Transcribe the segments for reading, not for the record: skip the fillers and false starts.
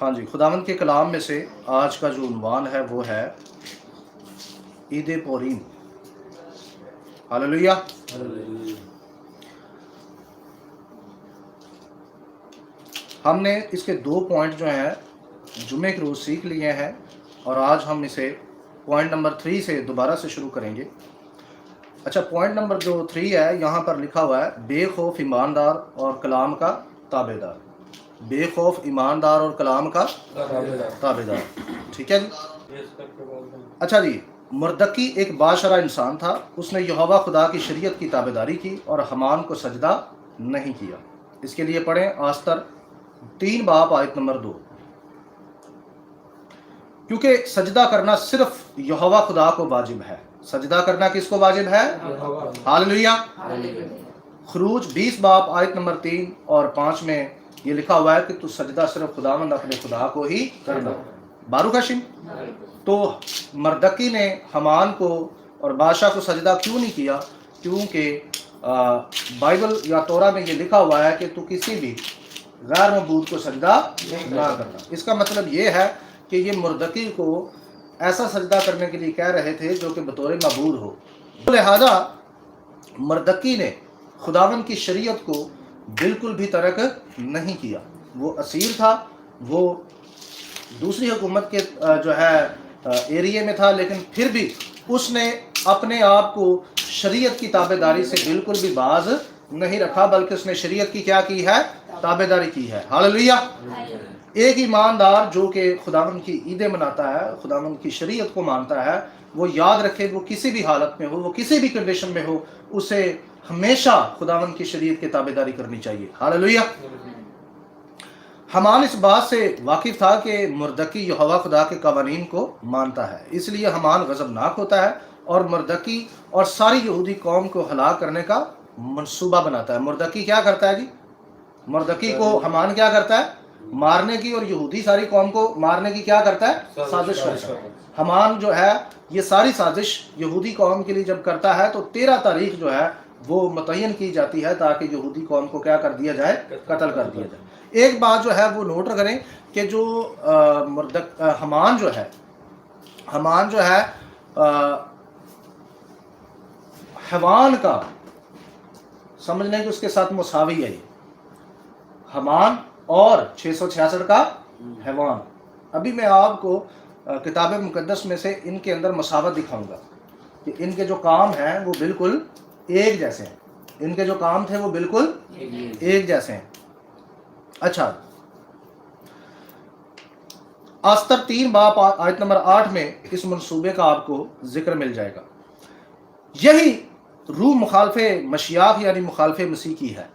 ہاں جی، خداوند کے کلام میں سے آج کا جو عنوان ہے وہ ہے عید پوریم۔ ہاللیلویہ۔ ہم نے اس کے 2 پوائنٹ جو ہیں جمعے کے روز سیکھ لیے ہیں، اور آج ہم اسے پوائنٹ نمبر 3 سے دوبارہ سے شروع کریں گے۔ اچھا، پوائنٹ نمبر جو 3 ہے یہاں پر لکھا ہوا ہے بے خوف ایماندار اور کلام کا تابع دار۔ بے خوف ایماندار اور کلام کا تابع دار، ٹھیک ہے جی۔ اچھا جی، مردکی ایک باشرہ انسان تھا، اس نے یہوہ خدا کی شریعت کی تابع داری کی اور حمان کو سجدہ نہیں کیا۔ اس کے لیے پڑھیں آستر 3 باب آیت نمبر 2۔ کیونکہ سجدہ کرنا صرف یہوہ خدا کو واجب ہے۔ سجدہ کرنا کس کو واجب ہے؟ ہاللیلویہ۔ خروج 20 باب آیت نمبر 3 اور 5 میں یہ لکھا ہوا ہے کہ تو سجدہ صرف خداوند اپنے خدا کو ہی کرنا۔ باروک ہاشم۔ تو مردکی نے حمان کو اور بادشاہ کو سجدہ کیوں نہیں کیا؟ کیونکہ بائبل یا تورا میں یہ لکھا ہوا ہے کہ تو کسی بھی غیر معبود کو سجدہ نہ کرنا۔ اس کا مطلب یہ ہے کہ یہ مردکی کو ایسا سجدہ کرنے کے لیے کہہ رہے تھے جو کہ بطور معبود ہو۔ لہذا مردکی نے خداوند کی شریعت کو بالکل بھی ترک نہیں کیا۔ وہ اسیر تھا، وہ دوسری حکومت کے جو ہے ایریے میں تھا، لیکن پھر بھی اس نے اپنے آپ کو شریعت کی تابع داری سے بالکل بھی باز نہیں رکھا، بلکہ اس نے شریعت کی کیا کی ہے؟ تابع داری کی ہے۔ ہاللیلویہ۔ ایک ایماندار جو کہ خداوند کی عیدیں مناتا ہے، خداوند کی شریعت کو مانتا ہے، وہ یاد رکھے وہ کسی بھی حالت میں ہو، وہ کسی بھی کنڈیشن میں ہو، اسے ہمیشہ خداوند کی شریعت کی تابع داری کرنی چاہیے۔ ہاللیلویہ۔ حمان اس بات سے واقف تھا کہ مردکی یہوہ خدا کے قوانین کو مانتا ہے، اس لیے حمان غضبناک ہوتا ہے اور مردکی اور ساری یہودی قوم کو ہلاک کرنے کا منصوبہ بناتا ہے۔ مردکی کیا کرتا ہے جی؟ مردکی کو حمان کیا کرتا ہے؟ مارنے کی، اور یہودی ساری قوم کو مارنے کی کیا کرتا ہے؟ سازش کرتا ہے۔ حمان جو ہے یہ ساری سازش یہودی قوم کے لیے جب کرتا ہے تو 13 تاریخ جو ہے وہ متعین کی جاتی ہے تاکہ یہودی قوم کو کیا کر دیا جائے؟ قتل کر دیا جائے۔ ایک بات جو ہے وہ نوٹ کریں کہ جو حمان جو ہے حیوان کا سمجھنے کہ اس کے ساتھ مساوی ہے یہ حمان اور 666 کا حیوان۔ ابھی میں آپ کو کتاب مقدس میں سے ان کے اندر مساوت دکھاؤں گا کہ ان کے جو کام ہیں وہ بالکل ایک جیسے ہیں، ان کے جو کام تھے وہ بالکل ایک جیسے ہیں۔ اچھا، آستر 3 باب آیت نمبر 8 میں اس منصوبے کا آپ کو ذکر مل جائے گا۔ یہی روح مخالف مشیاخ یعنی مخالف مسیح کی ہے۔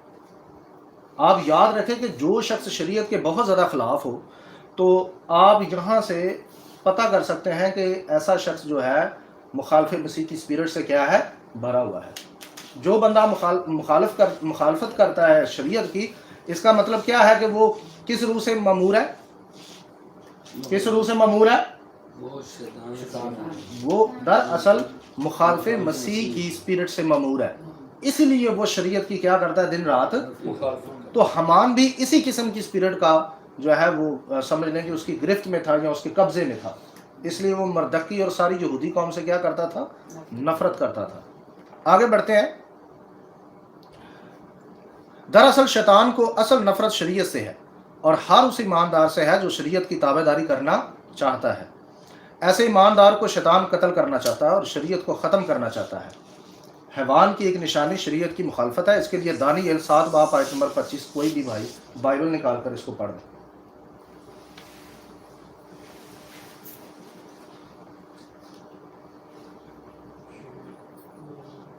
آپ یاد رکھیں کہ جو شخص شریعت کے بہت زیادہ خلاف ہو تو آپ یہاں سے پتہ کر سکتے ہیں کہ ایسا شخص جو ہے مخالف مسیح کی اسپرٹ سے کیا ہے؟ بھرا ہوا ہے۔ جو بندہ مخالفت کرتا ہے شریعت کی، اس کا مطلب کیا ہے کہ وہ کس روح سے مامور ہے؟ کس روح سے مامور ہے؟ وہ دراصل مخالف مسیح کی اسپرٹ سے مامور ہے، اسی لیے وہ شریعت کی کیا کرتا ہے؟ دن رات۔ تو حمان بھی اسی قسم کی اسپرٹ کا جو ہے وہ سمجھ لیں کہ اس کی گرفت میں تھا یا اس کے قبضے میں تھا، اس لیے وہ مردکی اور ساری یہودی قوم سے کیا کرتا تھا؟ نفرت کرتا تھا۔ آگے بڑھتے ہیں۔ دراصل شیطان کو اصل نفرت شریعت سے ہے اور ہر اس ایماندار سے ہے جو شریعت کی تابع داری کرنا چاہتا ہے۔ ایسے ایماندار کو شیطان قتل کرنا چاہتا ہے اور شریعت کو ختم کرنا چاہتا ہے۔ حیوان کی ایک نشانی شریعت کی مخالفت ہے۔ اس کے لیے دانیئیل 7 باب آیت نمبر 25 کوئی بھی بھائی بائبل نکال کر اس کو پڑھ دیں۔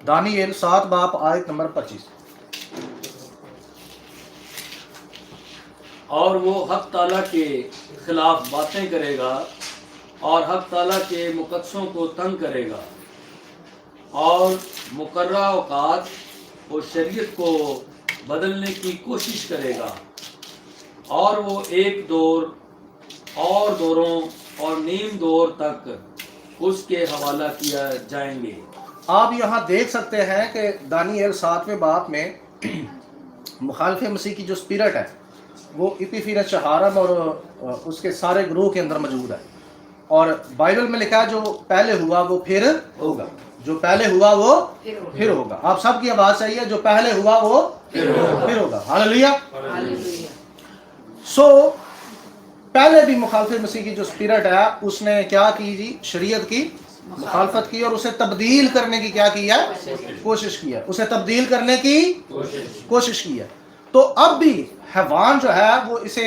دانیئیل 7 باب آیت نمبر 25۔ اور وہ حق تعالیٰ کے خلاف باتیں کرے گا اور حق تعالیٰ کے مقدسوں کو تنگ کرے گا اور مقررہ اوقات اور شریعت کو بدلنے کی کوشش کرے گا، اور وہ ایک دور اور دوروں اور نیم دور تک اس کے حوالہ کیا جائیں گے۔ آپ یہاں دیکھ سکتے ہیں کہ دانیئیل 7ویں باب میں مخالف مسیح کی جو اسپرٹ ہے वो इपिफीरस चहारम और उसके सारे ग्रोह के अंदर मौजूद है। और बाइबल में लिखा है जो पहले हुआ वो फिर होगा, जो पहले हुआ वो फिर होगा। आप सबकी आवाज चाहिए, जो पहले हुआ वो फिर होगा। हालेलुया। सो पहले भी मुखालिफ मसीह की जो स्पिरिट है उसने क्या की जी, शरीयत की मुखालफत की और उसे तब्दील करने की क्या की है, कोशिश की है, उसे तब्दील करने की कोशिश की है। तो अब भी हैवान जो है वो इसे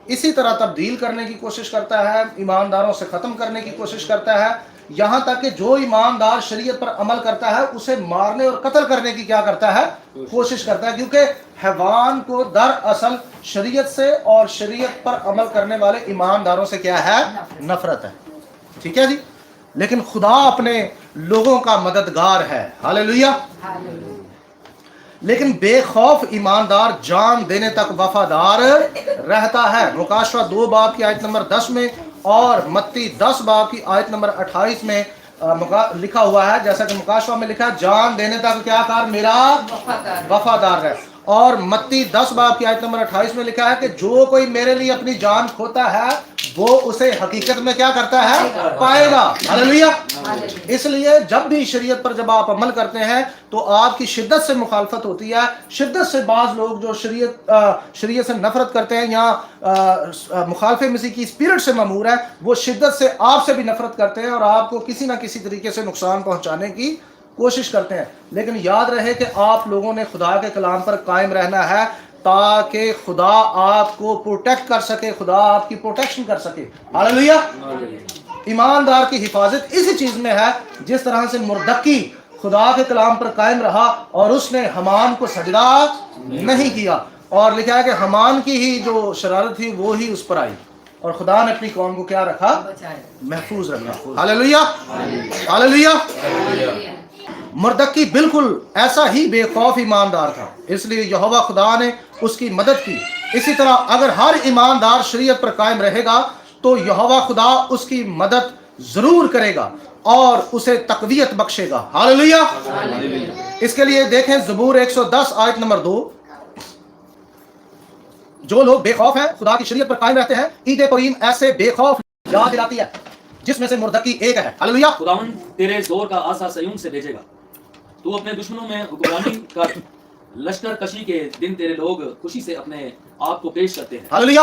इसी तरह तब्दील करने की कोशिश करता है, ईमानदारों से ख़त्म करने की कोशिश करता है, यहाँ तक कि जो ईमानदार शरीयत पर अमल करता है उसे मारने और कत्ल करने की क्या करता है, कोशिश करता है। क्योंकि हैवान को दरअसल शरीयत से और शरीयत पर अमल करने वाले ईमानदारों से क्या है, नफरत है। ठीक है जी। लेकिन खुदा अपने लोगों का मददगार है। हालेलुया। लेकिन बेखौफ ईमानदार जान देने तक वफादार रहता है। मुकाशवा 2 बाब की आयत नंबर 10 में और मत्ती 10 बाब की आयत नंबर 28 में लिखा हुआ है, जैसा कि मुकाशवा में लिखा है, जान देने तक क्या कर मेरा वफादार है। और मत्ती 10 बाब की आयत नंबर 28 में लिखा है कि जो कोई मेरे लिए अपनी जान खोता है वो उसे हकीकत में क्या करता है, पाएगा। हालेलुया। इसलिए जब भी शरीयत पर जब आप अमल करते हैं तो आपकी शिद्दत से मुखालफत होती है। शिद्दत से बाज लोग जो शरीयत से नफरत करते हैं या मुखालिफ मसीह की स्पिरिट से ममूर है, वो शिद्दत से आपसे भी नफरत करते हैं और आपको किसी ना किसी तरीके से नुकसान पहुंचाने की कोशिश करते हैं। लेकिन याद रहे कि आप लोगों ने खुदा के कलाम पर कायम रहना है ताकि खुदा आपको प्रोटेक्ट कर सके, खुदा आपकी प्रोटेक्शन कर सके। हालेलुया। ईमानदार की हिफाजत इसी चीज में है जिस तरह से मुर्दकी खुदा के कलाम पर कायम रहा और उसने हमान को सजदा नहीं किया। और लिखा है कि हमान की ही जो शरारत थी वो ही उस पर आई और खुदा ने अपनी कौम को क्या रखा, महफूज रखा। हालेलुया। हालेलुया। मुर्दकी बिल्कुल ऐसा ही बेखौफ ईमानदार था, इसलिए यहोवा खुदा ने उसकी मदद की। इसी तरह अगर हर ईमानदार शरीयत पर कायम रहेगा तो यहोवा खुदा उसकी मदद जरूर करेगा और उसे तकवीयत बख्शेगा। हालेलुया। इसके लिए देखें ज़बूर 110 आयत नंबर 2। जो लोग बेखौफ हैं, खुदा की शरीयत पर कायम रहते हैं, ईद पुरीम ऐसे बेखौफ याद दिलाती है जिसमें से मुर्दकी एक है। हालेलुया। खुदावन तेरे जोर का आसा सयून से भेजेगा, तू अपने दुश्मनों में हुक्मरानी कर, लश्कर कशी के दिन तेरे लोग खुशी से अपने आप को पेश करते हैं। हालेलुया।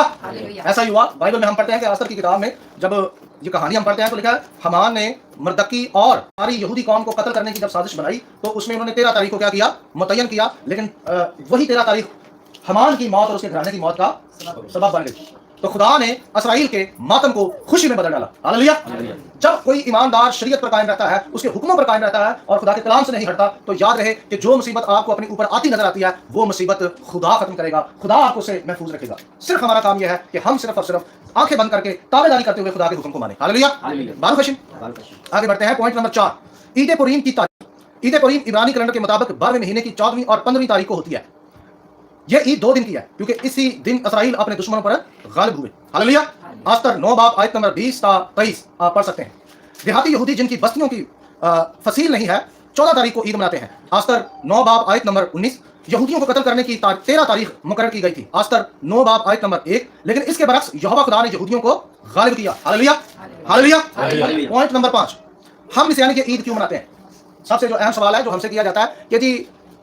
ऐसा ही हुआ। बाइबल में हम पढ़ते हैं कि अस्तर की किताब में जब ये कहानी हम पढ़ते हैं तो लिखा है हमान ने मुर्दकी और सारी यहूदी कौम को कत्ल करने की जब साजिश बनाई तो उसमें उन्होंने 13 तारीख को क्या किया, मुतय्यन किया। लेकिन वही 13 तारीख हमान की मौत और उसके घराने की मौत का सबब बन गई। तो खुदा ने इसराइल के मातम को खुशी में बदल डाला। हालेलुया। जब कोई ईमानदार शरीयत पर कायम रहता है, उसके हुक्मों पर कायम रहता है और खुदा के कलाम से नहीं हटता, तो याद रहे कि जो मुसीबत आपको अपने ऊपर आती नजर आती है वो मुसीबत खुदा खत्म करेगा, खुदा आपको से महफूज रखेगा। सिर्फ हमारा काम यह है कि हम सिर्फ और सिर्फ आंखें बंद करके ताबेदारी करते हुए खुदा के हुक्म को माने। हालेलुया। बारूक हशीम। आगे बढ़ते हैं। पॉइंट नंबर 4, ईद पुरीम की तारीख। ईद पुरीम इब्रानी कैलेंडर के मुताबिक 12वें महीने की 14वीं और 15वीं तारीख को होती है। यह ईद 2 दिन की है क्योंकि इसी दिन इसराइल अपने दुश्मनों पर गालिब हुए। हालेलुया। अस्तर 9 बाब आयत नंबर 20 ता 23 आप पढ़ सकते हैं। देहाती यहूदी जिनकी बस्तियों की फसील नहीं है 14 तारीख को ईद मनाते हैं। अस्तर 9 बाब आयत नंबर 19 यहूदियों को कत्ल करने की 13 तारीख मुकर्रर की गई थी। अस्तर 9 बाब आयत नंबर 1। लेकिन इसके बरक्स यहोवा खुदा ने यहूदियों को गालिब किया। हालेलुया। हालेलुया। पॉइंट नंबर 5, हम मिस्यानी की ईद क्यों मनाते हैं? सबसे जो अहम सवाल है जो हमसे किया जाता है कि जी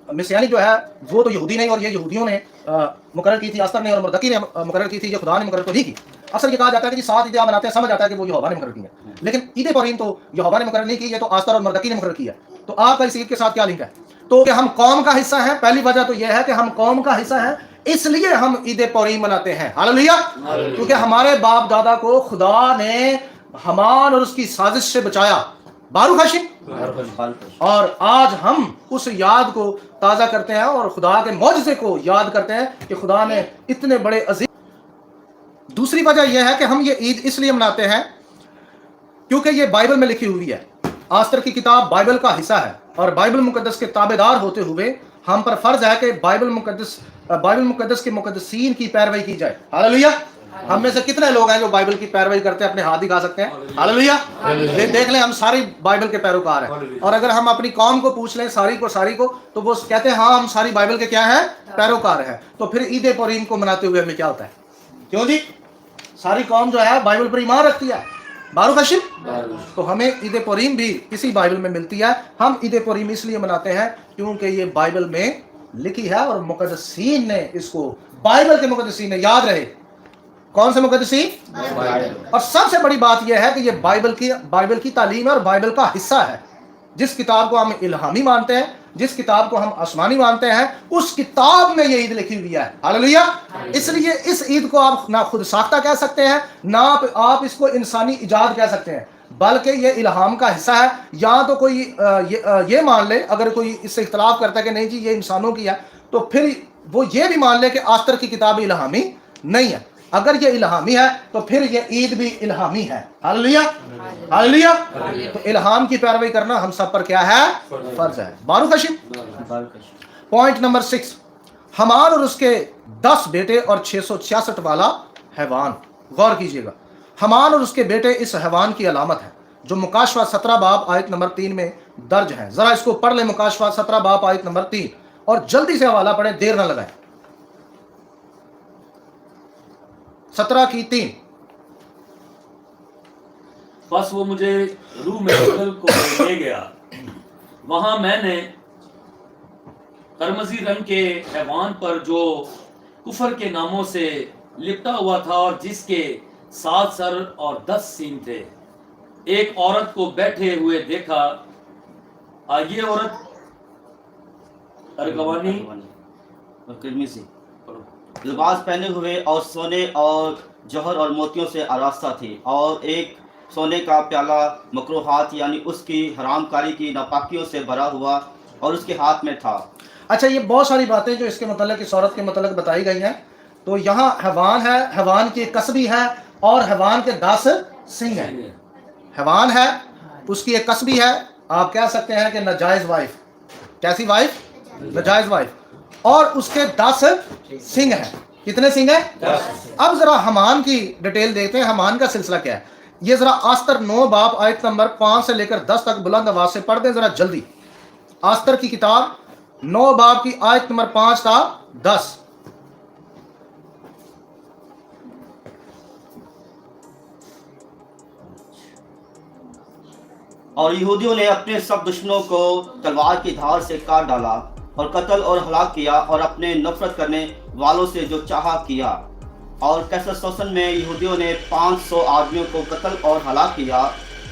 मिस्यानी जो है वो तो यहूदी नहीं और ये यहूदियों ने मुकर्रर की थी, अस्तर ने और मुर्दकी ने मुकर्रर की थी, ये खुदा ने मुकर्रर तो नहीं की। अक्सर ये कहा जाता है कि जी 7 ईदें मनाते हैं, समझ आता है कि वो यहोवा ने मुकर्रर की है, लेकिन ईद पुरीम तो यहोवा ने मुकर्रर नहीं की, ये तो अस्तर और मुर्दकी ने मुकर्रर की है। तो आपका इस ईद के साथ क्या लिंक है? तो कि हम कौम का हिस्सा हैं। पहली वजह तो यह है कि हम कौम का हिस्सा हैं, इसलिए हम ईद पुरीम मनाते हैं। हालेलुया। क्योंकि हमारे बाप दादा को खुदा ने हमान और उसकी साजिश से बचाया। बारूक हशीम। और आज हम उस याद को ताज़ा करते हैं और खुदा के मौजज़े को याद करते हैं कि खुदा ने इतने बड़े अजीम। दूसरी वजह यह है कि हम ये ईद इसलिए मनाते हैं क्योंकि ये बाइबल में लिखी हुई है। आस्तर की किताब बाइबल का हिस्सा है और बाइबल मुकद्दस के ताबेदार होते हुए हम पर फर्ज है कि बाइबल मुकद्दस के मुकद्दसीन की पैरवी की जाए। हालेलुया। हम में से कितने लोग हैं जो बाइबल की पैरवी करते हैं? अपने हाथ दिखा सकते हैं? हालेलुया। देख लें, हम सारी बाइबल के पैरोकार हैं। और अगर हम अपनी कौम को पूछ लें, सारी को, तो वो कहते हैं हाँ हम सारी बाइबल के क्या हैं? पैरोकार हैं। तो फिर ईद पुरीम को मनाते हुए हमें क्या होता है? क्यों जी? सारी कौम जो है बाइबल पर ईमान रखती है। बारूक हशीम। तो हमें ईद पुरीम भी इसी बाइबल में मिलती है। हम ईद पुरीम इसलिए मनाते हैं क्योंकि ये बाइबल में लिखी है और मुकद्दसीन ने इसको, बाइबल के मुकद्दसीन ने, याद रहे कौन से मुकद्दसीन? और सबसे बड़ी बात यह है कि ये बाइबल की तालीम है और बाइबल का हिस्सा है। जिस किताब को हम इल्हामी मानते हैं, जिस किताब को हम आसमानी मानते हैं, उस किताब में ये ईद लिखी हुई है। हालेलुया। इसलिए इस ईद को आप ना खुद साख्ता कह सकते हैं, ना आप इसको इंसानी इजाद कह सकते हैं, बल्कि ये इल्हाम का हिस्सा है। या तो कोई ये मान ले, अगर कोई इससे इख्तलाफ करता है कि नहीं जी ये इंसानों की है, तो फिर वो ये भी मान ले कि आस्तर की किताब इल्हामी नहीं है। अगर ये इल्हामी है तो फिर ये ईद भी इल्हामी है। हालेलुया। हालेलुया। तो इल्हाम की पैरवी करना हम सब पर क्या है? फर्ज है। बारूक हशीम। पॉइंट नंबर 6, हमान और उसके 10 बेटे और 666 वाला हैवान। गौर कीजिएगा, हमान और उसके बेटे इस हैवान की अलामत है जो मुकाशवा 17 बाब आयत नंबर 3 में दर्ज है। जरा इसको पढ़ ले, मुकाशवा 17 बाब आयत नंबर 3, और जल्दी से हवाला पढ़े, देर ना लगाए। 17 की 3। बस वो मुझे रूह में बदल को ले गया। वहां मैंने करमजी रंग के हैवान पर जो कुफर के नामों से लिपटा हुआ था और जिसके 7 सर और 10 सींग थे, एक औरत को बैठे हुए देखा। ये औरत अरगवानी लिबास पहने हुए और सोने और जौहर और मोतियों से आरास्ता थी, और एक सोने का प्याला मकरूहात यानी उसकी हरामकारी की नापाकियों से भरा हुआ और उसके हाथ में था। अच्छा, ये बहुत सारी बातें जो इसके मतलब इस औरत के मतलब बताई गई हैं। तो यहाँ हैवान है, हैवान की कसबी है, और हैवान के 10 सिंग हैं। हैवान है, उसकी एक कसबी है, आप कह सकते हैं कि नाजायज वाइफ। कैसी वाइफ? नाजायज वाइफ। और उसके 10 सिंग हैं। कितने सिंग हैं? 10। अब जरा हमान की डिटेल देखते हैं, हमान का सिलसिला क्या है। ये जरा आस्तर 9 बाब आयत नंबर 5 से लेकर 10 तक बुलंद आवाज से पढ़ दें जरा जल्दी। आस्तर की किताब 9 बाब की आयत नंबर 5 था 10। और यहूदियों ने अपने सब दुश्मनों को तलवार की धार से काट डाला और कत्ल और हलाक किया, और अपने नफरत करने वालों से जो चाहा किया। और कैसर सोसन में यहूदियों ने 500 आदमियों को कत्ल और हलाक किया,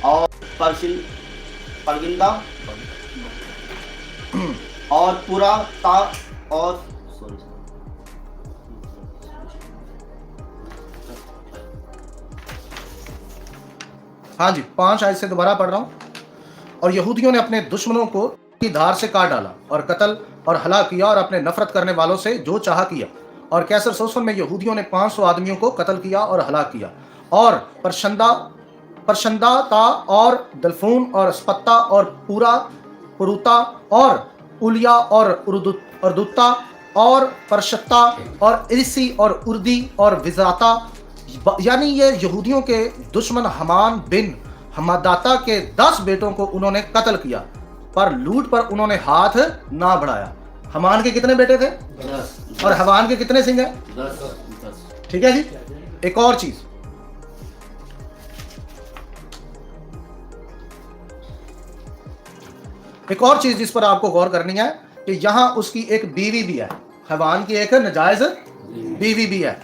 और परगिंदा और पूरा ता और हाँ जी, 5 आयत से दोबारा पढ़ रहा हूँ। और यहूदियों ने अपने दुश्मनों को की धार से काट डाला और कत्ल और हलाक किया, और अपने नफरत करने वालों से जो चाहा किया। और कैसर सोसन में यहूदियों ने 500 आदमियों को कत्ल किया और हलाक किया। और परशंदा और दलफून और स्पत्ता और पूरा पुरुता और उलिया और उर्दुत्ता और परशत्ता और इरसी और उर्दी और विजाता, यानी ये यहूदियों के दुश्मन हमान बिन हमादाता के 10 बेटों को उन्होंने कत्ल किया, पर लूट पर उन्होंने हाथ ना बढ़ाया। हमान के कितने बेटे थे? 10। और हवान के कितने सिंह हैं? 10। ठीक है जी। एक और चीज, जिस पर आपको गौर करनी है कि यहां उसकी एक बीवी भी है। हवान की एक नाजायज बीवी भी है,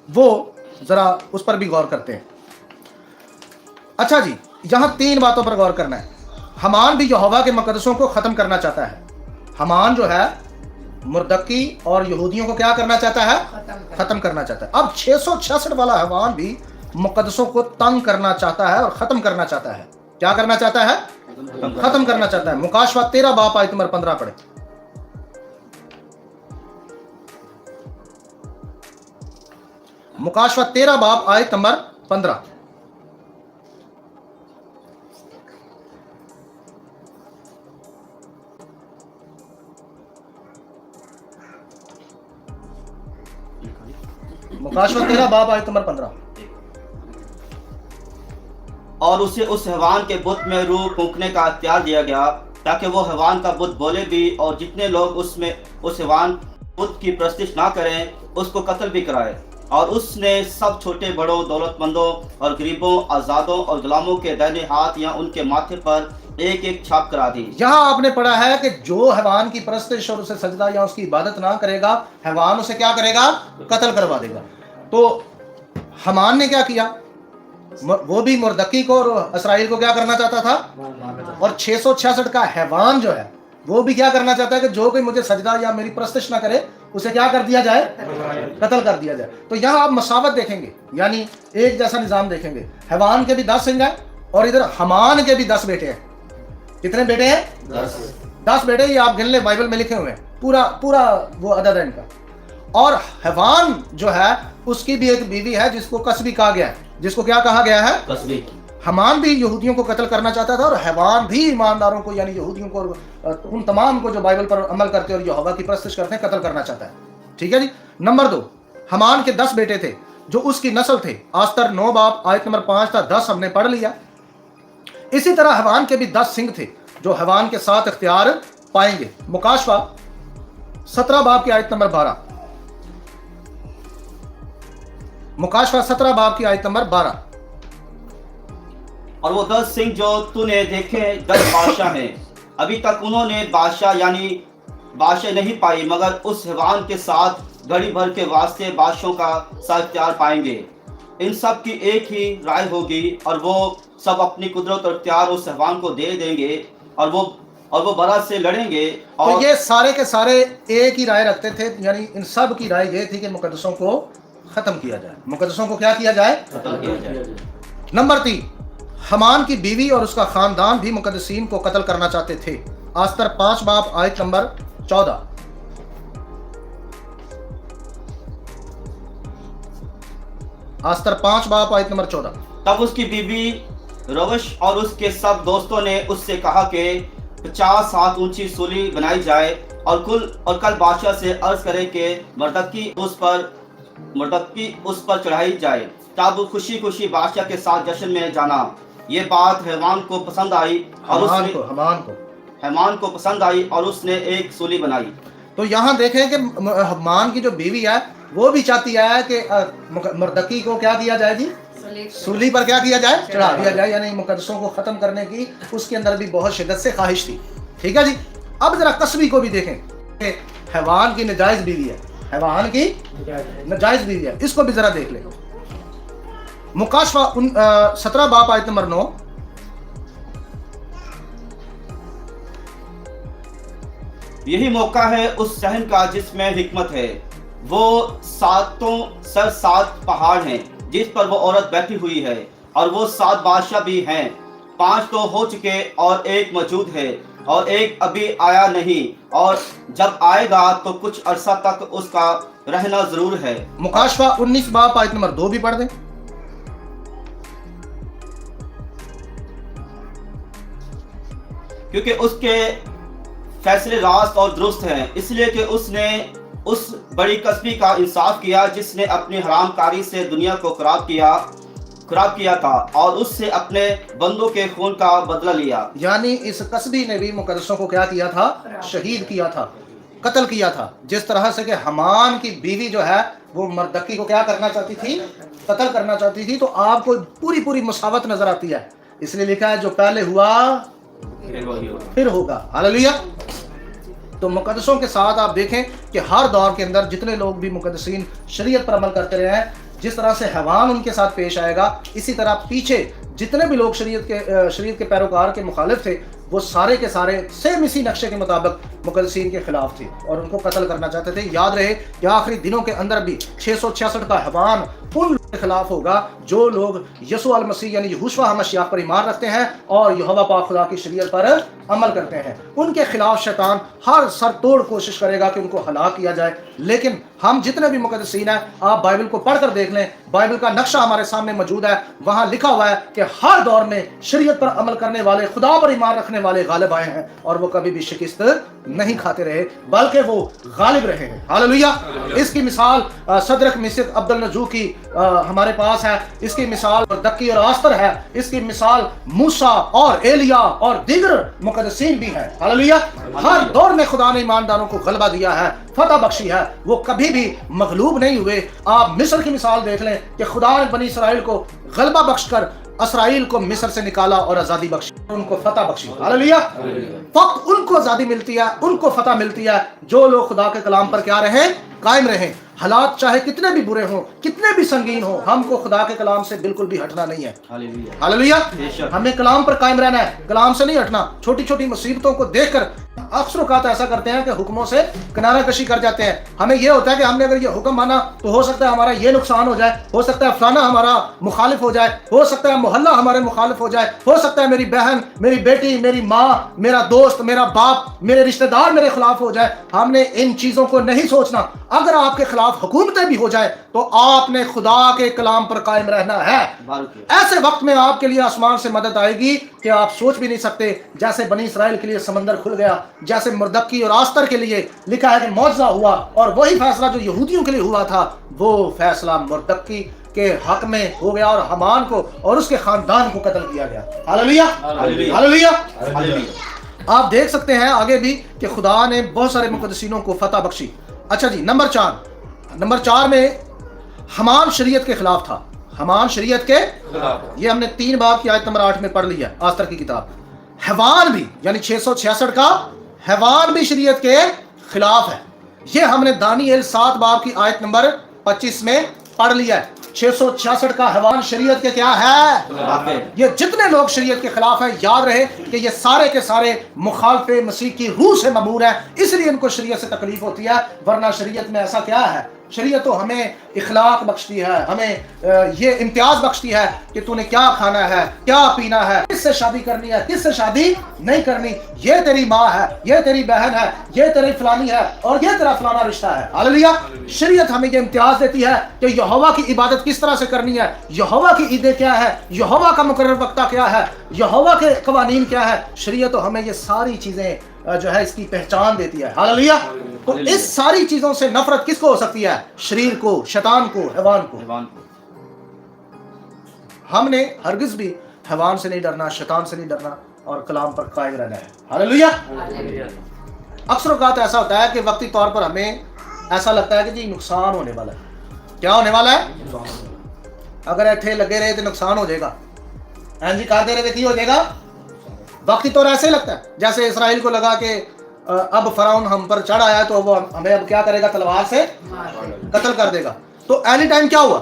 वो जरा उस पर भी गौर करते हैं। अच्छा जी, यहां 3 बातों पर गौर करना है। हमान भी यहोवा के मुकद्दसों को खत्म करना चाहता है। हमान जो है मुर्दकी और यहूदियों को क्या करना चाहता है? खत्म करना चाहता है। अब 666 वाला हमान भी मुकद्दसों को तंग करना चाहता है और खत्म करना चाहता है। क्या करना चाहता है? खत्म करना चाहता है। मुकाशवा 13 बाब आयत नंबर 15 पढ़े। मुकाशवा 13 बाब आयत नंबर 15। मुकाशवा 13 बाब आयत नंबर 15। और उसे उस हैवान के बुत में रूह फूंकने का अख्तियार दिया गया ताकि वो हैवान का बुत बोले भी, और जितने लोग उसमें उस हैवान बुत की प्रस्तिश ना करें उसको कत्ल भी कराए। और उसने सब छोटे बड़ों, दौलतमंदों और गरीबों, आज़ादों और गुलामों के दाहिने हाथ या उनके माथे पर एक एक छाप करा दी। यहाँ आपने पढ़ा है कि जो हैवान की परस्तिश और उसे सजदा या उसकी इबादत ना करेगा, हैवान उसे क्या करेगा? कत्ल करवा देगा। तो हमान ने क्या किया? वो भी मुर्दकी को और इसराइल को क्या करना चाहता था? और 666 का हैवान जो है वो भी क्या करना चाहता है कि जो कोई मुझे सजदा या मेरी परस्तिश ना करे उसे क्या कर दिया जाए? कत्ल कर दिया जाए। तो यहाँ आप मसावत देखेंगे, यानी एक जैसा निजाम देखेंगे। हैवान के भी 10 सिंग हैं और इधर हमान के भी 10 बेटे हैं। कितने बेटे हैं? 10 बेटे। ये आप गिन ले, बाइबल में लिखे हुए हैं, पूरा वो अदद है इनका। और हैवान जो है उसकी भी एक बीवी है जिसको कसबी कहा गया है। जिसको क्या कहा गया है? कसबी। हमान भी यहूदियों को कत्ल करना चाहता था और हैवान भी ईमानदारों को, यानी यहूदियों को, उन तमाम को जो बाइबल पर अमल करते और यहोवा की परस्तिश करते हैं, कत्ल करना चाहता है। ठीक है जी। नंबर 2, हमान के 10 बेटे थे जो उसकी नस्ल थे। आस्तर 9 बाब आयत नंबर 5 था 10 हमने पढ़ लिया। इसी तरह हैवान के भी 10 सिंग थे जो हैवान के साथ इख्तियार पाएंगे। मुकाशवा 17 बाब की आयत नंबर 12। मुकाशवा 17 बाब की आयत नंबर 12। और वो 10 सिंह जो तूने देखे 10 बादशाह हैं। अभी तक उन्होंने बादशाह यानी बादशाह नहीं पाई, मगर उस हैवान के साथ घड़ी भर के वास्ते बादशाहों का साख्तियार पाएंगे। इन सब की एक ही राय होगी और वो सब अपनी कुदरत और इख्तियार उस हैवान को दे देंगे और वो बरा से लड़ेंगे। और तो ये सारे के सारे एक ही राय रखते थे, यानी इन सब की राय ये थी कि मुकद्दसों को खत्म किया जाए। मुकद्दसों को क्या किया जाए? कत्ल किया जाए। नंबर 3, हमान की बीवी और उसका खानदान भी मुकद्दसीन को कत्ल करना चाहते थे। आस्तर 5 बाब आयत नंबर 14। आस्तर 5 बाब आयत नंबर 14। तब उसकी बीवी रवश और उसके सब दोस्तों ने उससे कहा कि 50 हाथ ऊंची सूली बनाई जाए और कल बादशाह से अर्ज करे कि मर्दकी उस पर चढ़ाई जाए। तब वो खुशी खुशी बादशाह के साथ जश्न में जाना। ये बात हैवान को पसंद आई और हैमान को पसंद आई और उसने एक सूली बनाई। तो यहाँ देखें कि हमान की जो बीवी है वो भी चाहती है कि मर्दकी को क्या किया जाए जी? सूली पर क्या किया जाए? चढ़ा दिया जाए, यानी मुकद्दसों को खत्म करने की उसके अंदर भी बहुत शिद्दत से ख्वाहिश थी। ठीक है जी। अब जरा कसबी को भी देखें कि हैवान की नजायज बीवी है। हैवान की नजायज बीवी है, इसको भी जरा देख ले। मुकाशवा 17 बाब आयत नंबर 9। यही मौका है उस सहन का जिसमें हिकमत है। वो 7 पहाड़ हैं जिस पर वो औरत बैठी हुई है, और वो 7 बादशाह भी हैं। 5 तो हो चुके और एक मौजूद है और एक अभी आया नहीं, और जब आएगा तो कुछ अरसा तक उसका रहना जरूर है। मुकाशवा 19 बाब आयत नंबर 2 भी पढ़ दें। क्योंकि उसके फैसले रास्त और दुरुस्त हैं, इसलिए कि उसने उस बड़ी कसबी का इंसाफ किया जिसने अपनी हरामकारी से दुनिया को खराब किया था और उससे अपने बंदों के खून का बदला लिया। यानी इस कसबी ने भी मुकद्दसों को क्या किया था? शहीद किया था, कत्ल किया था। जिस तरह से कि हमान की बीवी जो है वो मर्दकी को क्या करना चाहती थी? कत्ल करना चाहती थी। तो आपको पूरी मुसावत नजर आती है। इसलिए लिखा है जो पहले हुआ फिर होगा। हालेलुया। तो मुकद्दसों के साथ आप देखें कि हर दौर के अंदर जितने लोग भी मुकद्दसीन शरीयत पर अमल करते रहे हैं, जिस तरह से हैवान उनके साथ पेश आएगा, इसी तरह पीछे जितने भी लोग शरीयत के पैरोकार के मुखालिफ थे, वो सारे के सारे सेम इसी नक्शे के मुताबिक मुकद्दसीन के खिलाफ थे और उनको कत्ल करना चाहते थे। याद रहे कि आखिरी दिनों के अंदर भी 666 का हैवान उन लोगों के खिलाफ होगा जो लोग यीशु अल मसीह यानी यहोशुआ हमशीयाह पर ईमान रखते हैं और यहोवा पाक खुदा की शरीयत पर अमल करते हैं। उनके खिलाफ शैतान हर सर तोड़ कोशिश करेगा कि उनको हलाक किया जाए। लेकिन हम जितने भी मुकद्दसीन हैं, आप बाइबल को पढ़कर देख लें, बाइबल का नक्शा हमारे सामने मौजूद है। वहां लिखा हुआ है कि हर दौर में शरीयत पर अमल करने वाले, खुदा पर ईमान रखने वाले गालिब आए हैं और वो कभी भी शिकस्त نہیں کھاتے رہے بلکہ وہ غالب رہے ہیں. ہاللویا. اس کی مثال صدرک میشک عبد النجو کی ہمارے پاس ہے. اس کی مثال دکی اور آستر ہے. اس کی مثال موسیٰ اور ایلیا اور دیگر مقدسین بھی ہیں. ہاللویا. ہر دور میں خدا نے ایمانداروں کو غلبہ دیا ہے, فتح بخشی ہے, وہ کبھی بھی مغلوب نہیں ہوئے. آپ مصر کی مثال دیکھ لیں کہ خدا نے بنی اسرائیل کو غلبہ بخش کر اسرائیل کو مصر سے نکالا اور آزادی بخشی, ان کو فتح بخشی. ہاللویا. فقط ان کو آزادی ملتی ہے, ان کو فتح ملتی ہے جو لوگ خدا کے کلام پر کیا رہیں, قائم رہیں. حالات چاہے کتنے بھی برے ہوں, کتنے بھی سنگین ہوں, ہم کو خدا کے کلام سے بالکل بھی ہٹنا نہیں ہے. ہاللویا. ہمیں کلام پر قائم رہنا ہے, کلام سے نہیں ہٹنا. چھوٹی چھوٹی مصیبتوں کو دیکھ کر اکثر اوقات ایسا کرتے ہیں کہ حکموں سے کنارہ کشی کر جاتے ہیں. ہمیں یہ ہوتا ہے کہ ہم نے اگر یہ حکم مانا تو ہو سکتا ہے ہمارا یہ نقصان ہو جائے, ہو سکتا ہے فلانا ہمارا مخالف ہو جائے, ہو سکتا ہے محلہ ہمارے مخالف ہو جائے, ہو سکتا ہے میری بہن, میری بیٹی, میری ماں, میرا دوست, میرا باپ, میرے رشتہ دار میرے خلاف ہو جائے. ہم نے ان چیزوں کو نہیں سوچنا. اگر آپ کے خلاف حکومتیں بھی ہو جائے تو آپ نے خدا کے کلام پر قائم رہنا ہے. ایسے وقت میں آپ کے لیے آسمان سے مدد آئے گی کہ آپ سوچ بھی نہیں سکتے. جیسے بنی اسرائیل کے لیے سمندر کھل گیا, جیسے مردکی اور آستر کے لیے لکھا ہے کہ معجزہ ہوا, اور وہی فیصلہ جو یہودیوں کے لیے ہوا تھا وہ فیصلہ مردکی کے حق میں ہو گیا اور حمان کو اور اس کے خاندان کو قتل کیا گیا. ہاللویا. ہاللویا. آپ دیکھ سکتے ہیں آگے بھی کہ خدا نے بہت سارے مقدسینوں کو فتح بخشی. اچھا جی, نمبر 4 میں حمان شریعت کے خلاف تھا. حمان شریعت کے خلاف, یہ ہم نے 3 باب کی آیت نمبر 8 میں پڑھ لیا, آستر کی کتاب. حیوان بھی یعنی 666 کا حیوان بھی شریعت کے خلاف ہے. یہ ہم نے دانیل 7 باب کی آیت نمبر 25 میں پڑھ لیا ہے. 666 کا حیوان شریعت کے کیا ہے؟ یہ جتنے لوگ شریعت کے خلاف ہیں, یاد رہے کہ یہ سارے کے سارے مخالف مسیح کی روح سے مبعور ہیں, اس لیے ان کو شریعت سے تکلیف ہوتی ہے. ورنہ شریعت میں ایسا کیا ہے؟ شریعت تو ہمیں اخلاق بخشتی ہے, ہمیں یہ امتیاز بخشتی ہے کہ تو نے کیا کھانا ہے, کیا پینا ہے, کس سے شادی کرنی ہے, کس سے شادی نہیں کرنی, یہ تیری ماں ہے, یہ تیری بہن ہے, یہ تیری فلانی ہے, اور یہ تیرا فلانا رشتہ ہے. ہاللویا. شریعت ہمیں یہ امتیاز دیتی ہے کہ یہوہ کی عبادت کس طرح سے کرنی ہے, یہوہ کی عیدیں کیا ہے, یہوہ کا مقرر وقتہ کیا ہے, یہوہ کے قوانین کیا ہے. شریعت تو ہمیں یہ ساری چیزیں جو ہے اس کی پہچان دیتی ہے. ہاللویا. تو اس ساری چیزوں سے نفرت کس کو ہو سکتی ہے؟ شریر کو, شیطان کو, حیوان کو. ہم نے ہرگز بھی حیوان سے نہیں ڈرنا, شیطان سے نہیں ڈرنا, اور کلام پر قائم رہنا ہے. ہاللویا. اکثر اوقات ایسا ہوتا ہے کہ وقتی طور پر ہمیں ایسا لگتا ہے کہ جی نقصان ہونے والا ہے. کیا ہونے والا ہے؟ اگر ایتھے لگے رہے تو نقصان ہو جائے گا. جی کہتے رہے کی ہو جائے گا. وقتی طور ایسے ہی لگتا ہے جیسے اسرائیل کو لگا کہ اب فرعون ہم پر چڑھ آیا تو وہ ہمیں اب کیا کرے گا, تلوار سے قتل کر دے گا. تو اینی ٹائم کیا ہوا؟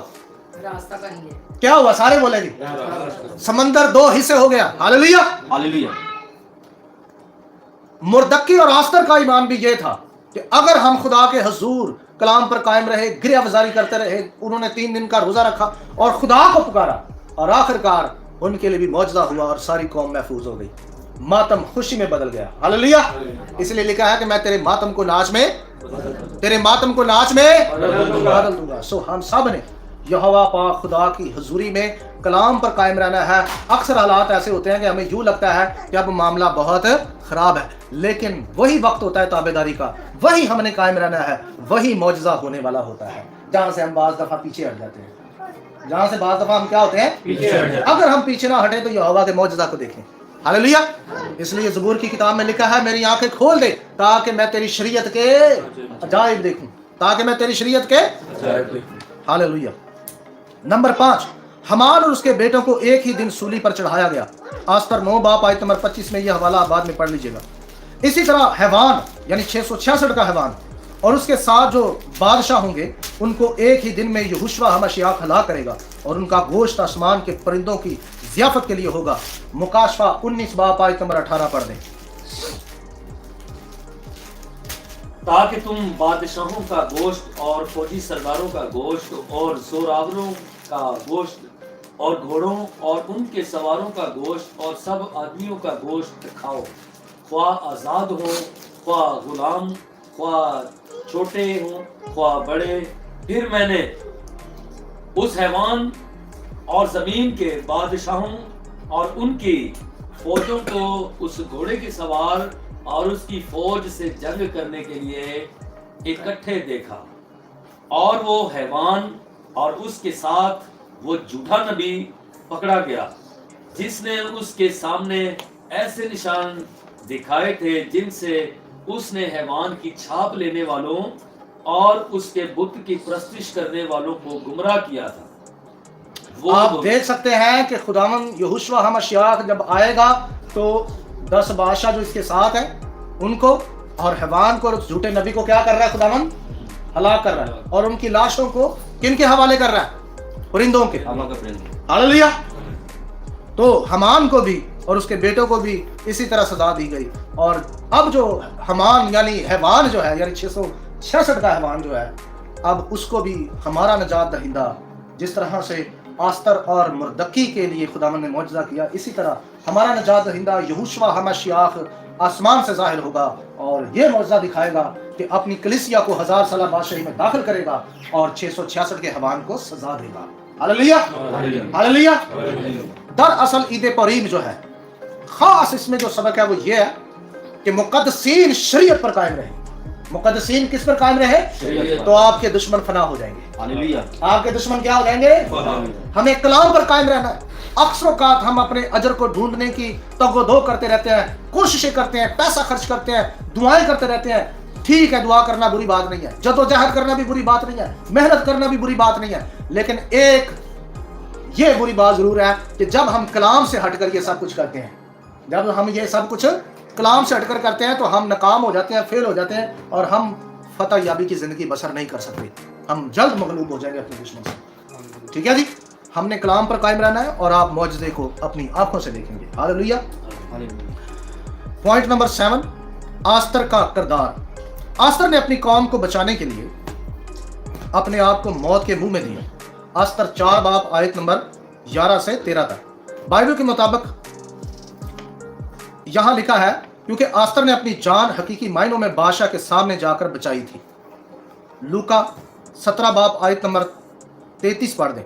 کیا ہوا؟ سارے بولے گی سمندر 2 حصے ہو گیا. ہاللویا. ہاللویا. مردکی اور آستر کا ایمان بھی یہ تھا کہ اگر ہم خدا کے حضور کلام پر قائم رہے, گریہ وزاری کرتے رہے, انہوں نے 3 دن کا روزہ رکھا اور خدا کو پکارا, اور آخرکار ان کے لیے بھی معجزہ ہوا اور ساری قوم محفوظ ہو گئی. ماتم خوشی میں بدل گیا. ہاللویا. اس لیے لکھا ہے کہ میں تیرے ماتم کو ناچ میں بدل دوں گا. سو ہم سب نے یہوہ پاک خدا کی حضوری میں کلام پر قائم رہنا ہے. اکثر حالات ایسے ہوتے ہیں کہ ہمیں یوں لگتا ہے کہ اب معاملہ بہت خراب ہے, لیکن وہی وقت ہوتا ہے تابعداری کا, وہی ہم نے قائم رہنا ہے, وہی معجزہ ہونے والا ہوتا ہے جہاں سے ہم بعض دفعہ پیچھے ہٹ جاتے ہیں. جہاں سے بعض دفعہ ہم کیا ہوتے ہیں, اگر ہم پیچھے نہ ہٹیں تو یہوہ کے معجزہ کو دیکھیں. ہاللویا. اس لیے زبور کی کتاب میں لکھا ہے میری آنکھیں کھول دے تاکہ میں تیری شریعت کے عجائب دیکھوں, تاکہ میں تیری شریعت کے عجائب دیکھوں. ہاللویا. نمبر 5, حمان اور اس کے بیٹوں کو ایک ہی دن سولی پر چڑھایا گیا. آستر 9 باب آیت نمبر 25 میں یہ حوالہ بعد میں پڑھ لیجئے گا. اسی طرح حیوان یعنی 666 کا حیوان اور اس کے ساتھ جو بادشاہ ہوں گے ان کو ایک ہی دن میں یہوشوا ہمشیاہ ہلاک کرے گا, اور ان کا گوشت آسمان کے پرندوں کی ضیافت کے لیے ہوگا. مکاشفہ 19 باب آیت نمبر 18 پڑھ دیں. تاکہ تم بادشاہوں کا گوشت اور فوجی سرداروں کا گوشت اور زوراوروں کا گوشت اور گھوڑوں اور ان کے سواروں کا گوشت اور سب آدمیوں کا گوشت کھاؤ, خواہ آزاد ہو, خواہ غلام, خواہ چھوٹے ہوں, خواہ بڑے. پھر میں نے اس حیوان اور زمین کے بادشاہوں اور ان کی فوجوں کو, اس گھوڑے کے سوار اور اس کی فوج سے جنگ کرنے کے لیے اکٹھے دیکھا، اور وہ حیوان اور اس کے ساتھ وہ جھوٹا نبی پکڑا گیا جس نے اس کے سامنے ایسے نشان دکھائے تھے جن سے اس نے حیوان کی چھاپ لینے والوں اور اس کے بت کی پرستش کرنے والوں کو گمراہ کیا تھا۔ وہ آپ دونوں- دیکھ سکتے ہیں کہ خداوند یہوشوا ہمشیاہ جب آئے گا تو 10 بادشاہ جو اس کے ساتھ ہیں ان کو اور حیوان کو اور اس جھوٹے نبی کو کیا کر رہا ہے؟ خداوند ہلاک کر رہا ہے، اور ان کی لاشوں کو کن کے حوالے کر رہا ہے؟ پرندوں کے۔ ہاللیلویہ۔ تو حمان کو بھی اور اس کے بیٹوں کو بھی اسی طرح سزا دی گئی، اور اب جو حمان یعنی حیوان جو ہے، یعنی 666 کا حیوان جو ہے، اب اس کو بھی ہمارا نجات دہندہ جس طرح سے آستر اور مردکی کے لیے خداوند نے معجزہ کیا، اسی طرح ہمارا نجات دہندہ یہوشوا ہمشیاہ آسمان سے ظاہر ہوگا اور یہ معجزہ دکھائے گا کہ اپنی کلیسیا کو 1000 سالہ بادشاہی میں داخل کرے گا اور 666 کے حیوان کو سزا دے گا۔ ہاللیلویہ، ہاللیلویہ۔ دراصل عید پوریم جو ہے، خاص اس میں جو سبق ہے وہ یہ ہے کہ مقدسین شریعت پر قائم رہے۔ مقدسین کس پر قائم رہے؟ شریعت۔ تو آپ کے دشمن فنا ہو جائیں گے۔ ہاللیلویہ۔ آپ کے دشمن کیا ہو جائیں گے؟ ہمیں کلام پر قائم رہنا ہے۔ اکثر اوقات ہم اپنے اجر کو ڈھونڈنے کی تگ و دو کرتے رہتے ہیں، کوششیں کرتے ہیں، پیسہ خرچ کرتے ہیں، دعائیں کرتے رہتے ہیں۔ ٹھیک ہے، دعا کرنا بری بات نہیں ہے، جدوجہد کرنا بھی بری بات نہیں ہے، محنت کرنا بھی بری بات نہیں ہے، لیکن ایک یہ بری بات ضرور ہے کہ جب ہم کلام سے ہٹ کر یہ سب کچھ کرتے ہیں، جب ہم یہ سب کچھ کلام سے ہٹ کر کرتے ہیں تو ہم ناکام ہو جاتے ہیں، فیل ہو جاتے ہیں، اور ہم فتح یابی کی زندگی بسر نہیں کر سکتے، ہم جلد مغلوب ہو جائیں گے اپنے دشمن سے۔ ٹھیک ہے جی، ہم نے کلام پر قائم رہنا ہے اور آپ معجزے کو اپنی آنکھوں سے دیکھیں گے۔ ہاللیلویہ۔ پوائنٹ نمبر 7، آستر کا کردار۔ آستر نے اپنی قوم کو بچانے کے لیے اپنے آپ کو موت کے منہ میں دیا۔ آستر 4 باب آیت نمبر 11 سے 13 تک۔ بائبل کے مطابق یہاں لکھا ہے کیونکہ آستر نے اپنی جان حقیقی معنوں میں بادشاہ کے سامنے جا کر بچائی تھی۔ لوکا 17 باب آیت نمبر 33 پڑھ دیں۔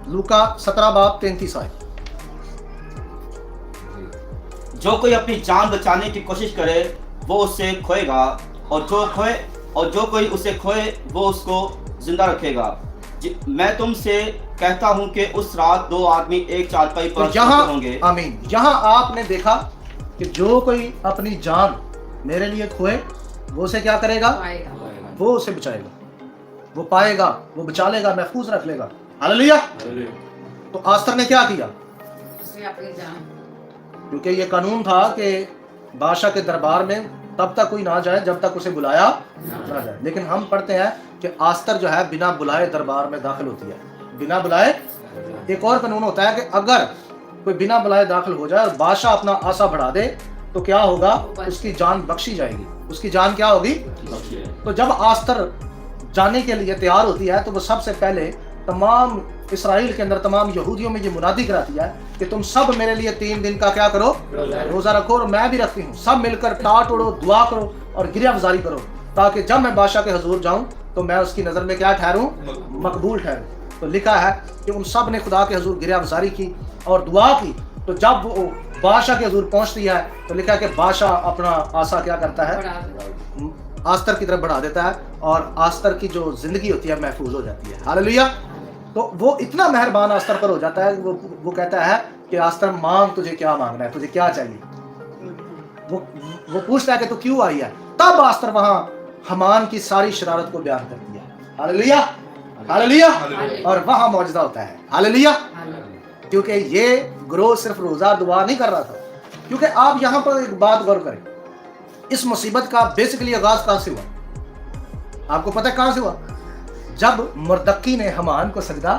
لوکا 17 باب 33 آیت۔ جو کوئی اپنی جان بچانے کی کوشش کرے وہ اسے کھوئے گا، اور جو کوئی اسے کھوئے وہ اس کو زندہ رکھے گا۔ میں تم سے کہتا ہوں کہ اس رات 2 آدمی ایک چارپائی پر یہاں ہوں گے۔ آمین، یہاں آپ نے دیکھا کہ جو کوئی اپنی جان میرے لیے کھوئے وہ اسے کیا کرے گا؟ وہ اسے بچائے گا، وہ پائے گا، وہ بچا لے گا، محفوظ رکھ لے گا۔ ہاللیلویہ۔ تو آستر نے کیا کیا؟ کیونکہ یہ قانون تھا کہ بادشاہ کے دربار میں تب تک کوئی نہ جائے جب تک اسے بلایا نہ جائے، لیکن ہم پڑھتے ہیں کہ آستر جو ہے بنا بلائے دربار میں داخل ہوتی ہے، بنا بلائے۔ ایک اور قانون ہوتا ہے کہ اگر کوئی بنا بلائے داخل ہو جائے اور بادشاہ اپنا آسا بڑھا دے تو کیا ہوگا؟ اس کی جان بخشی جائے گی، اس کی جان کیا ہوگی؟ تو جب آستر جانے کے لیے تیار ہوتی ہے تو وہ سب سے پہلے تمام اسرائیل کے اندر تمام یہودیوں میں یہ منادی کراتی ہے کہ تم سب میرے لیے 3 دن کا کیا کرو؟ روزہ رکھو، اور میں بھی رکھتی ہوں، سب مل کر ٹاٹ اڑو، دعا کرو اور گریہ گزاری کرو، تاکہ جب میں بادشاہ کے حضور جاؤں تو میں اس کی نظر میں کیا ٹھہروں؟ مقبول ٹھہروں۔ تو لکھا ہے کہ ان سب نے خدا کے حضور گریہ گزاری کی اور دعا کی، تو جب وہ بادشاہ کے حضور پہنچتی ہے تو لکھا ہے کہ بادشاہ اپنا آسا کیا کرتا ہے؟ آستر کی طرف بڑھا دیتا ہے، اور آستر کی جو زندگی ہوتی ہے محفوظ ہو جاتی ہے۔ ہاللیلویہ۔ تو وہ اتنا مہربان آستر پر ہو جاتا ہے، وہ کہتا ہے کہ آستر مانگ، تجھے کیا مانگنا ہے، تجھے کیا چاہیے؟ وہ پوچھتا ہے کہ تو کیوں آئی ہے؟ تب آستر وہاں حمان کی ساری شرارت کو بیان کرتی ہے۔ ہاللیلویہ، ہاللیلویہ۔ اور وہاں معجزہ ہوتا ہے۔ ہاللیلویہ۔ کیونکہ یہ گروہ صرف روزہ دعا نہیں کر رہا تھا، کیونکہ آپ یہاں پر ایک بات غور کریں، اس مصیبت کا بیسیکلی آغاز کہاں سے ہوا؟ آپ کو پتہ ہے کہاں سے ہوا؟ جب مردکی نے حمان کو سجدہ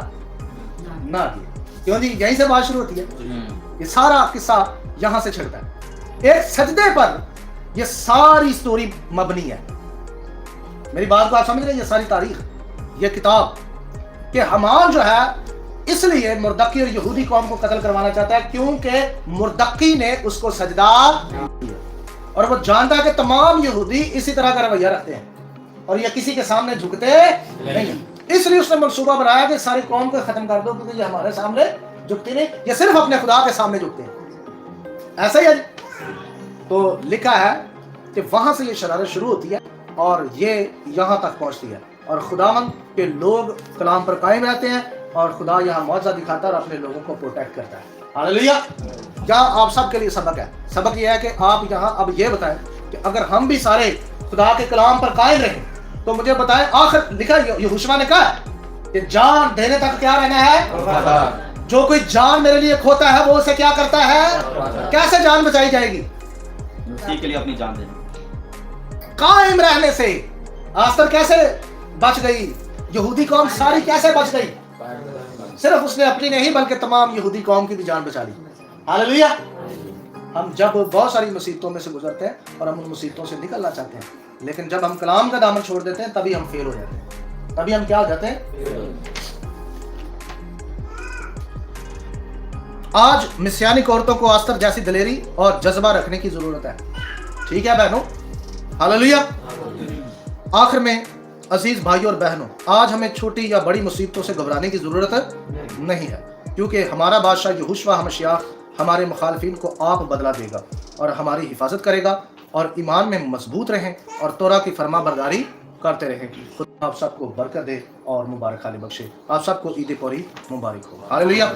نہ کیا۔ کیوں جی؟ یہیں سے بات شروع ہوتی ہے، یہ سارا قصہ یہاں سے چھڑتا ہے، ایک سجدے پر یہ ساری سٹوری مبنی ہے۔ میری بات کو آپ سمجھ رہے ہیں؟ یہ ساری تاریخ، یہ کتاب، کہ حمان جو ہے اس لیے مردکی اور یہودی قوم کو قتل کروانا چاہتا ہے کیونکہ مردکی نے اس کو سجدہ کیا، اور وہ جانتا ہے کہ تمام یہودی اسی طرح کا رویہ رکھتے ہیں اور یہ کسی کے سامنے جھکتے نہیں، اس لیے اس نے منصوبہ بنایا کہ ساری قوم کو ختم کر دو، کیونکہ یہ ہمارے سامنے جھکتے نہیں، یہ صرف اپنے خدا کے سامنے جھکتے ہیں۔ ऐसा ही है। तो लिखा है कि वहां से ये शरारत शुरू होती है और ये यहाँ तक पहुंचती है, और खुदावंद के लोग कलाम पर कायम रहते हैं, और खुदा यहाँ मौजज़ा दिखाता है और अपने लोगों को प्रोटेक्ट करता है। हालेलुया। क्या आप सब के लिए सबक है? सबक ये है कि आप यहाँ अब ये बताएं कि अगर हम भी सारे खुदा के कलाम पर कायम रहें, तो मुझे बताएं, आखिर लिखा यहोशुआ ने कहा कि जान देने तक क्या रहना है? जो कोई जान मेरे लिए खोता है वो उसे क्या करता है? कैसे जान बचाई जाएगी? मसीह के लिए अपनी जान देना। कायम रहने से। आस्तर कैसे बच गई? यहूदी कौम सारी कैसे बच गई? सिर्फ उसने अपनी नहीं बल्कि तमाम यहूदी कौम की भी जान बचा ली। हालेलुया। हम जब बहुत सारी मुसीबतों में से गुजरते हैं और हम उन मुसीबतों से निकलना चाहते हैं, लेकिन जब हम कलाम का दामन छोड़ देते हैं तभी हम फेल हो जाते हैं। तभी हम क्या हो जाते हैं? आज मिस्यानिक औरतों को आस्तर जैसी दिलेरी और जज्बा रखने की जरूरत है। ठीक है बहनों? हालेलुया। आखिर में अजीज भाइयों और बहनों, आज हमें छोटी या बड़ी मुसीबतों से घबराने की जरूरत नहीं है, क्योंकि हमारा बादशाह यहोशुआ हमशियाह हमारे मुखालिफिन को आप बदला देगा और हमारी हिफाजत करेगा, और ईमान में मजबूत रहें और तोरा की फरमाबरदारी करते रहें। खुदा आप सबको बरकत दे और मुबारक खाली बख्शे। आप सबको ईद पौरी मुबारक हो। हालेलुया।